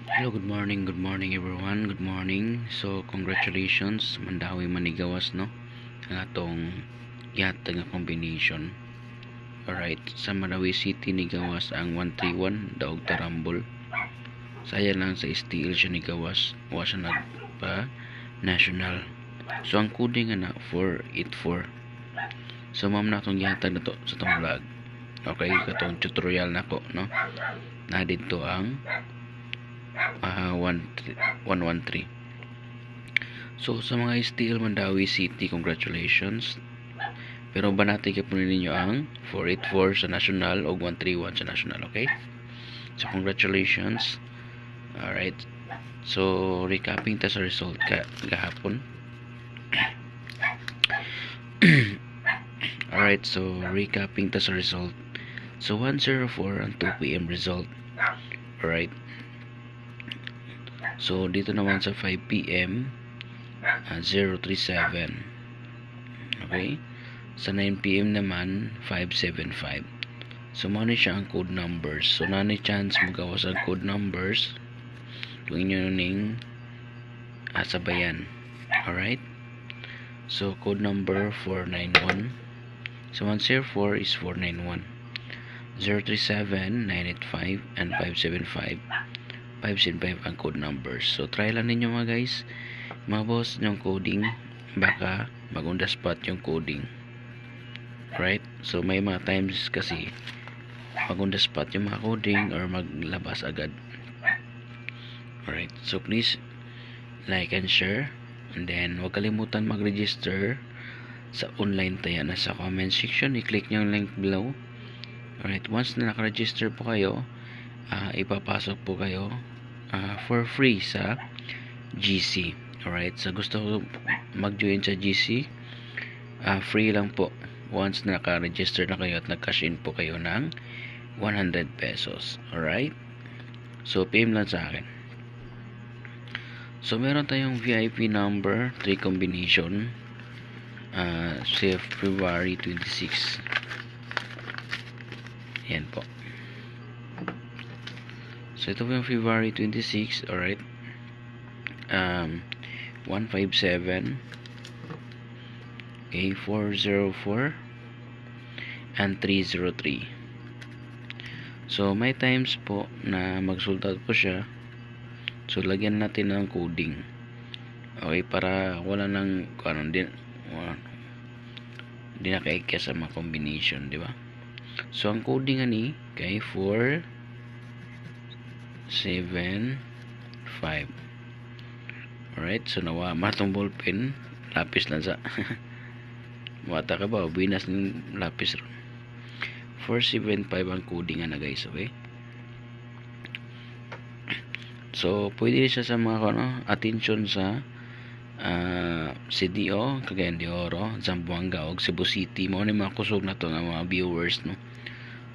Hello, good morning everyone. Good morning. So, congratulations, Mandawi Manigawas, no? Ang atong yata nga combination. Alright, sa Mandawi City ni gawas ang 131 daog tarambol. Saya lang sa steel siya ni gawas, wa siya nagpa national. So, ang coding nga na 484. So, ma'am na itong yata na to sa itong vlog. Okay, katong tutorial na ko, no? Na dito ang 113. So sa mga STL Mandawi City, congratulations. Pero banati kayo po ninyo ang 484 sa national o 131 sa national, okay? So congratulations. Alright. So recapping ta sa result gahapon. Alright, so recapping ta sa result. So 104 ang 2 PM result. Alright. So dito naman sa 5 PM 037. Okay? Sa 9 PM naman 575. So mao siya ang code numbers. So nani chance magawas ang code numbers kung inyo ning sabayan. Alright? So code number 491. So 104 is 491. 037, 985 and 575. 575 ang code numbers. So try lang ninyo mga guys. Mga boss yung coding, baka mag-on-the spot yung coding. Right? So may mga times kasi mag-on-the spot yung mga coding or maglabas agad. Alright. So please like and share. And then huwag kalimutan mag-register sa online tayo na sa comment section. I-click nyo yung link below. Alright. Once na naka-register po kayo, ipapasok po kayo for free sa GC. Alright, so gusto ko mag-join sa GC, free lang po once na naka-register na kayo at nag-cash in po kayo ng 100 pesos. Alright, so PM lang sa akin. So meron tayong VIP number 3 combination sa February 26. Yan po. So ito po yung February 26, alright. 157, okay, 404 and 303. So may times po na magsultat po siya. So lagyan natin ng coding. Okay, para wala nang din nakaikya sa mga combination, di ba? So ang coding ani kay 4 7 5. Alright, so nawa matong ballpen, lapis lang sa mata ka ba, binas ng lapis ron. 475 ang coding na guys, okay? So pwede siya sa mga attention sa CDO, Cagayan de Oro, Zamboanga o Cebu City. Mo ni mga kusog na to ng mga viewers, no?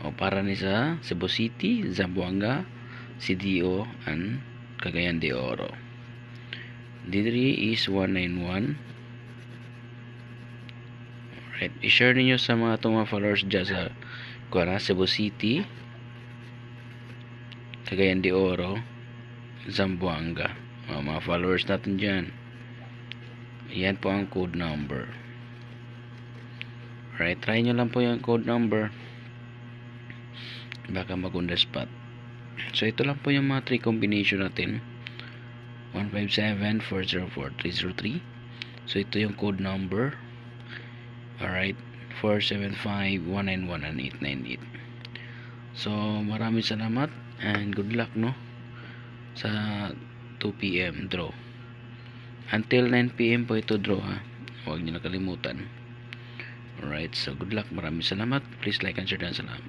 O para ni sa Cebu City, Zamboanga, CDO and Cagayan de Oro. D3 is 191. Alright, i-share niyo sa mga itong mga followers dyan sa Cebu City, Cagayan de Oro, Zamboanga. Mga followers natin dyan. Yan po ang code number. Alright, try nyo lang po yung code number. Baka mag-on the spot. So ito lang po yung mga 3 combination natin. 157, 404, 303. So ito yung code number. Alright, 475, 191 and 898. So maraming salamat and good luck, no, sa 2 PM draw. Until 9 PM po ito draw, ha. Huwag niyo nakalimutan. Alright, so good luck. Maraming salamat. Please like and share dan. Salamat.